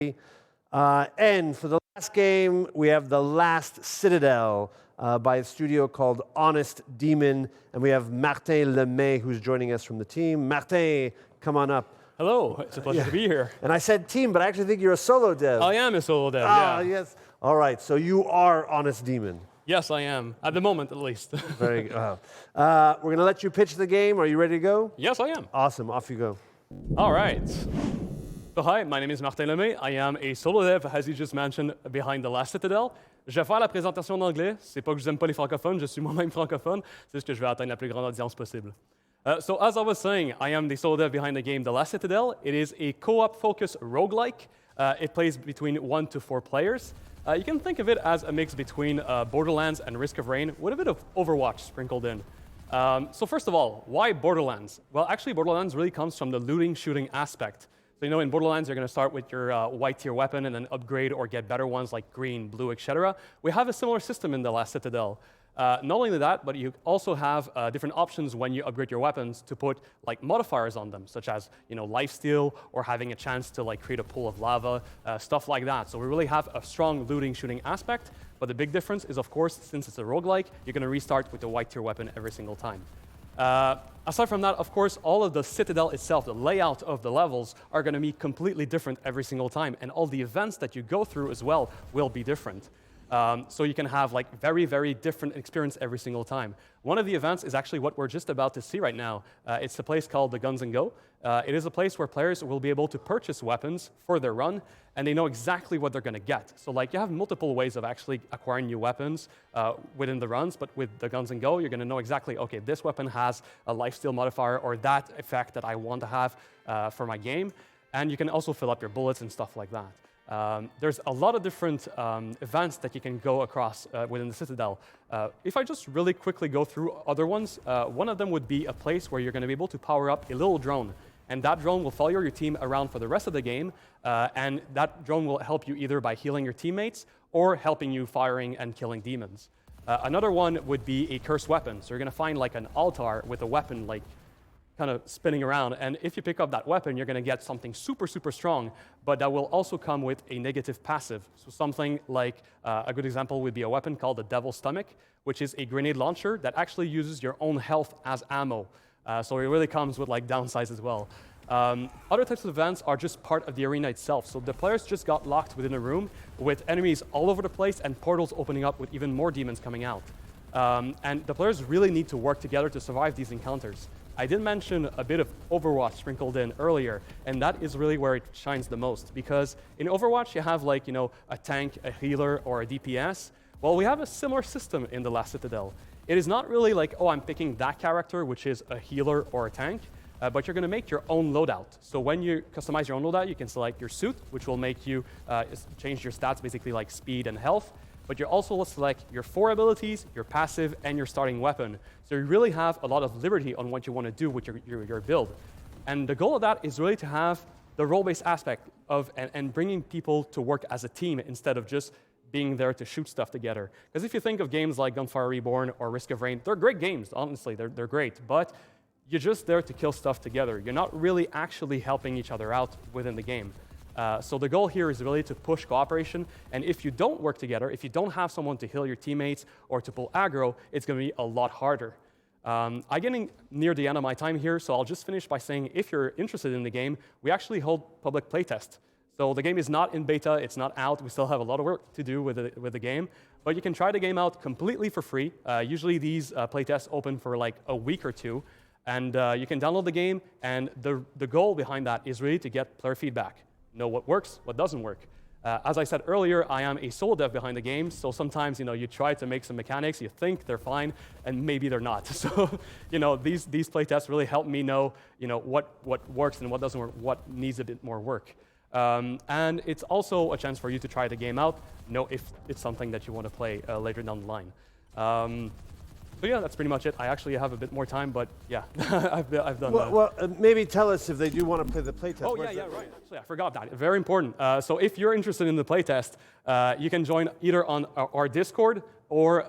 And for the last game, we have the Last Citadel by a studio called Honest Demon. And we have Martin Lemay, who's joining us from the team. Martin, come on up. Hello, it's a pleasure to be here. And I said team, but I actually think you're a solo dev. I am a solo dev, Ah, yes. All right, so you are Honest Demon. Yes, I am, at the moment at least. Very good. We're going to let you pitch the game. Are you ready to go? Yes, I am. Awesome, off you go. All right. So hi, my name is Martin Lemay. I am a solo dev, as you just mentioned, behind the Last CItadel. Je vais faire la présentation en anglais. C'est pas que je n'aime pas les francophones, je suis moi-même francophone. C'est juste que je vais atteindre la plus grande audience possible. So as I was saying, I am the solo dev behind the game The Last CItadel. It is a co-op focused roguelike. It plays between 1 to 4 players. You can think of it as a mix between Borderlands and Risk of Rain with a bit of Overwatch sprinkled in. So first of all, why Borderlands? Well, actually, Borderlands really comes from the looting shooting aspect. So you know, in Borderlands, you're going to start with your white tier weapon and then upgrade or get better ones like green, blue, etc. We have a similar system in The Last CItadel. Not only that, but you also have different options when you upgrade your weapons to put like modifiers on them, such as lifesteal or having a chance to like create a pool of lava, stuff like that. So we really have a strong looting shooting aspect. But the big difference is, of course, since it's a roguelike, you're going to restart with the white tier weapon every single time. Aside from that, of course, all of the Citadel itself, the layout of the levels, are going to be completely different every single time. And all the events that you go through as well will be different. So you can have like very, very different experience every single time. One of the events is actually what we're just about to see right now. It's a place called the Guns & Go. It is a place where players will be able to purchase weapons for their run, and they know exactly what they're going to get. So like you have multiple ways of actually acquiring new weapons within the runs, but with the Guns & Go, you're going to know exactly, okay, this weapon has a lifesteal modifier or that effect that I want to have for my game. And you can also fill up your bullets and stuff like that. There's a lot of different events that you can go across within the Citadel. If I just really quickly go through other ones, one of them would be a place where you're going to be able to power up a little drone. And that drone will follow your team around for the rest of the game. And that drone will help you either by healing your teammates or helping you firing and killing demons. Another one would be a cursed weapon. So you're going to find like an altar with a weapon like kind of spinning around, and if you pick up that weapon, you're going to get something super, super strong, but that will also come with a negative passive. So something like, a good example would be a weapon called the Devil's Stomach, which is a grenade launcher that actually uses your own health as ammo. So it really comes with like downsides as well. Other types of events are just part of the arena itself. So the players just got locked within a room with enemies all over the place and portals opening up with even more demons coming out. And the players really need to work together to survive these encounters. I did mention a bit of Overwatch sprinkled in earlier, and that is really where it shines the most. Because in Overwatch, you have like, a tank, a healer, or a DPS. Well, we have a similar system in the Last CItadel. It is not really like, oh, I'm picking that character, which is a healer or a tank, but you're going to make your own loadout. So when you customize your own loadout, you can select your suit, which will make you change your stats, basically like speed and health. But you also will select your 4 abilities, your passive, and your starting weapon. So you really have a lot of liberty on what you want to do with your build. And the goal of that is really to have the role-based aspect of and bringing people to work as a team instead of just being there to shoot stuff together. Because if you think of games like Gunfire Reborn or Risk of Rain, they're great games, honestly, they're great. But you're just there to kill stuff together. You're not really actually helping each other out within the game. So the goal here is really to push cooperation, and if you don't work together, if you don't have someone to heal your teammates or to pull aggro, it's going to be a lot harder. I'm getting near the end of my time here, so I'll just finish by saying if you're interested in the game, we actually hold public playtests. So the game is not in beta, it's not out, we still have a lot of work to do with the game, but you can try the game out completely for free. Usually these playtests open for like a week or two, and you can download the game, and the goal behind that is really to get player feedback. Know what works, what doesn't work. As I said earlier, I am a solo dev behind the game, so sometimes you try to make some mechanics, you think they're fine, and maybe they're not. So these playtests really help me know what works and what doesn't work, what needs a bit more work. And it's also a chance for you to try the game out, know if it's something that you want to play later down the line. So yeah, that's pretty much it. I actually have a bit more time, but yeah, I've done that. Well, maybe tell us if they do want to play the playtest. Oh, yeah, right. Actually, I forgot that. Very important. So if you're interested in the playtest, you can join either on our Discord or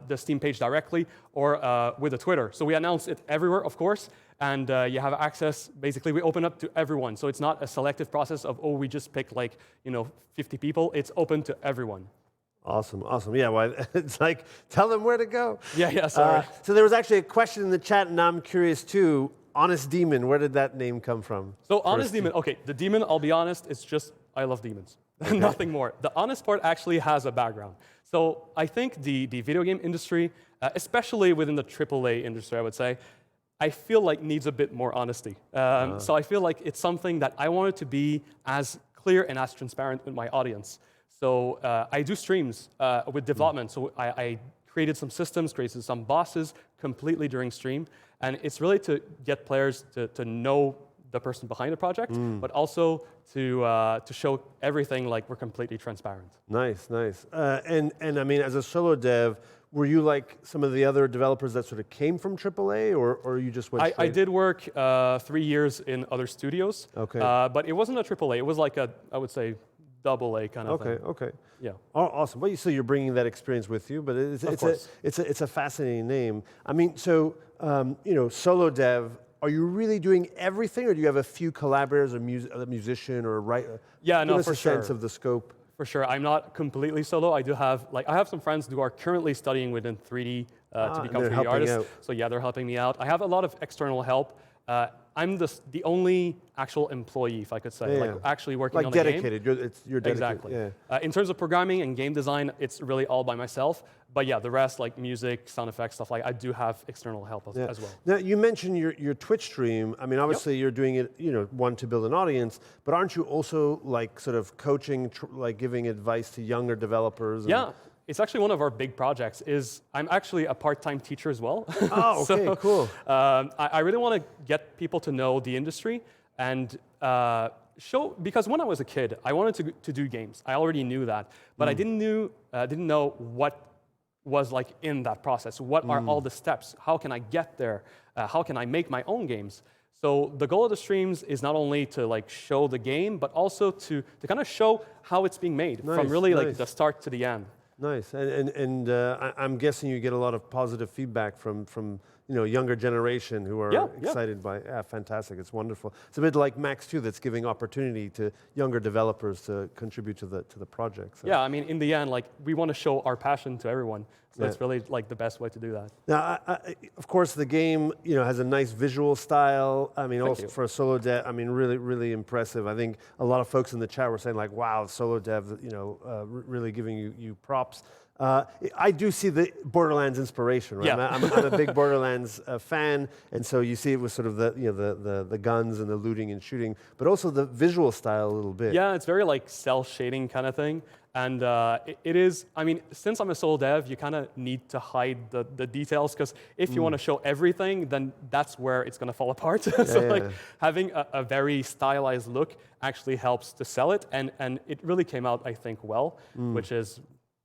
the Steam page directly or with a Twitter. So we announce it everywhere, of course. and you have access. Basically, we open up to everyone, so it's not a selective process of we just pick like 50 people. It's open to everyone. Awesome, awesome. Yeah, well, it's like, tell them where to go. Yeah, sorry. So there was actually a question in the chat, and now I'm curious too. Honest Demon, where did that name come from? So Honest Demon, okay, the demon, I'll be honest, it's just, I love demons. Okay. Nothing more. The honest part actually has a background. So I think the video game industry, especially within the AAA industry, I would say, I feel like needs a bit more honesty. So I feel like it's something that I wanted to be as clear and as transparent with my audience. So I do streams with development. So I created some systems, created some bosses completely during stream. And it's really to get players to know the person behind the project, but also to show everything like we're completely transparent. Nice, nice. And I mean, as a solo dev, were you like some of the other developers that sort of came from AAA, or you just went straight? I did work 3 years in other studios. Okay. But it wasn't a AAA. It was like I would say, AA kind of thing. Okay. Yeah. Oh, awesome. Well, so you're bringing that experience with you, but it's a fascinating name. I mean, so solo dev. Are you really doing everything, or do you have a few collaborators, a musician, or a writer? Yeah, no, Give us for a sure. sense of the scope. For sure. I'm not completely solo. I do have I have some friends who are currently studying within 3D to become 3D artists. Out. So yeah, they're helping me out. I have a lot of external help. I'm the only actual employee, if I could say, like actually working on the game. Like dedicated. You're dedicated. Exactly. Yeah. In terms of programming and game design, it's really all by myself. But yeah, the rest, like music, sound effects, stuff like I do have external help as well. Now, you mentioned your Twitch stream. I mean, obviously you're doing it, one, to build an audience, but aren't you also like sort of coaching, like giving advice to younger developers? Yeah. It's actually one of our big projects. I'm actually a part-time teacher as well. Oh, okay, so, cool. I really want to get people to know the industry and show, because when I was a kid, I wanted to do games. I already knew that, but I didn't know what was like in that process. What are all the steps? How can I get there? How can I make my own games? So the goal of the streams is not only to like show the game, but also to kind of show how it's being made from really like the start to the end. Nice, and I'm guessing you get a lot of positive feedback from younger generation who are excited by. Yeah, fantastic! It's wonderful. It's a bit like Max too, that's giving opportunity to younger developers to contribute to the project. So. Yeah, I mean, in the end, like we want to show our passion to everyone. So it's really like the best way to do that. Now, of course, the game has a nice visual style. I mean, also for a solo dev, I mean, really, really impressive. I think a lot of folks in the chat were saying like, "Wow, solo dev, really giving you props." I do see the Borderlands inspiration, right? Yeah. I'm a big Borderlands fan, and so you see it with sort of the guns and the looting and shooting, but also the visual style a little bit. Yeah, it's very like cell shading kind of thing. And it is, I mean, since I'm a solo dev, you kind of need to hide the details, because if you want to show everything, then that's where it's going to fall apart. So having a very stylized look actually helps to sell it. And it really came out, I think, well, which is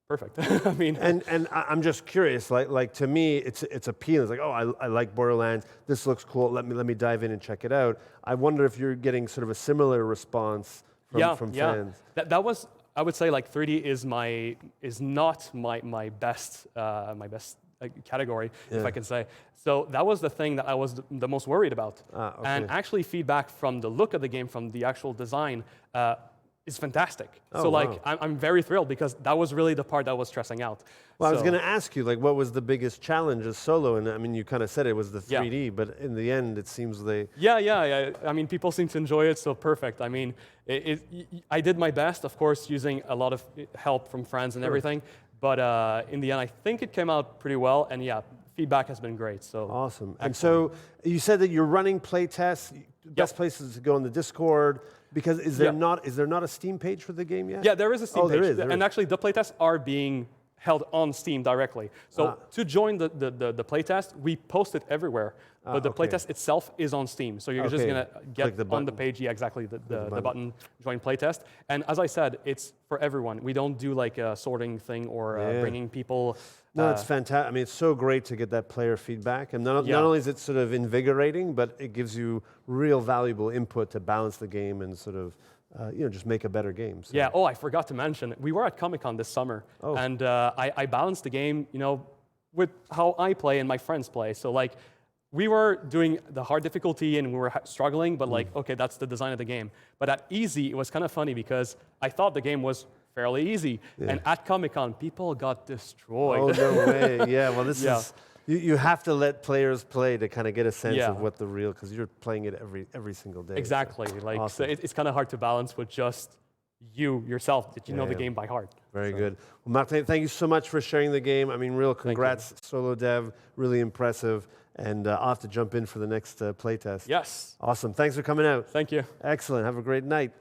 perfect. I mean, and I'm just curious. Like to me, it's appealing. It's like, oh, I like Borderlands. This looks cool. Let me dive in and check it out. I wonder if you're getting sort of a similar response from fans. That was, I would say, like 3D is not my best category, if I can say. So that was the thing that I was the most worried about. Okay. And actually, feedback from the look of the game, from the actual design, is fantastic. Oh, so wow. like I'm very thrilled, because that was really the part that was stressing out. Well, I was going to ask you, like, what was the biggest challenge as solo? And I mean, you kind of said it was the 3D, but in the end, it seems they... Yeah. I mean, people seem to enjoy it, so perfect. I mean, I did my best, of course, using a lot of help from friends and everything. But in the end, I think it came out pretty well. And yeah, feedback has been great. So awesome. Excellent. And so you said that you're running play tests. Best places to go on the Discord. Because is there not a Steam page for the game yet? Yeah, there is a Steam page. There is. And actually, the playtests are being held on Steam directly. So to join the playtest, we post it everywhere. But the playtest itself is on Steam. So you're just going to get on the page, exactly, the button, join playtest. And as I said, it's for everyone. We don't do like a sorting thing or bringing people... No, it's fantastic. I mean, it's so great to get that player feedback. And not only is it sort of invigorating, but it gives you real valuable input to balance the game and sort of, just make a better game. So. Yeah, I forgot to mention, we were at Comic-Con this summer. And I balanced the game, with how I play and my friends play. So like, we were doing the hard difficulty and we were struggling, but like, okay, that's the design of the game. But at easy, it was kind of funny because I thought the game was fairly easy. And at Comic-Con, people got destroyed. Oh, no way. Yeah, well, this Yeah. is, you have to let players play to kind of get a sense Yeah. of what the real, because you're playing it every single day. so. Exactly. Like, Awesome. so it's kind of hard to balance with just yourself, that you know the Yeah. game by heart. Very good. Well, Martin, thank you so much for sharing the game. I mean, real congrats, solo dev, really impressive. And I'll have to jump in for the next playtest. Yes. Awesome. Thanks for coming out. Thank you. Excellent. Have a great night.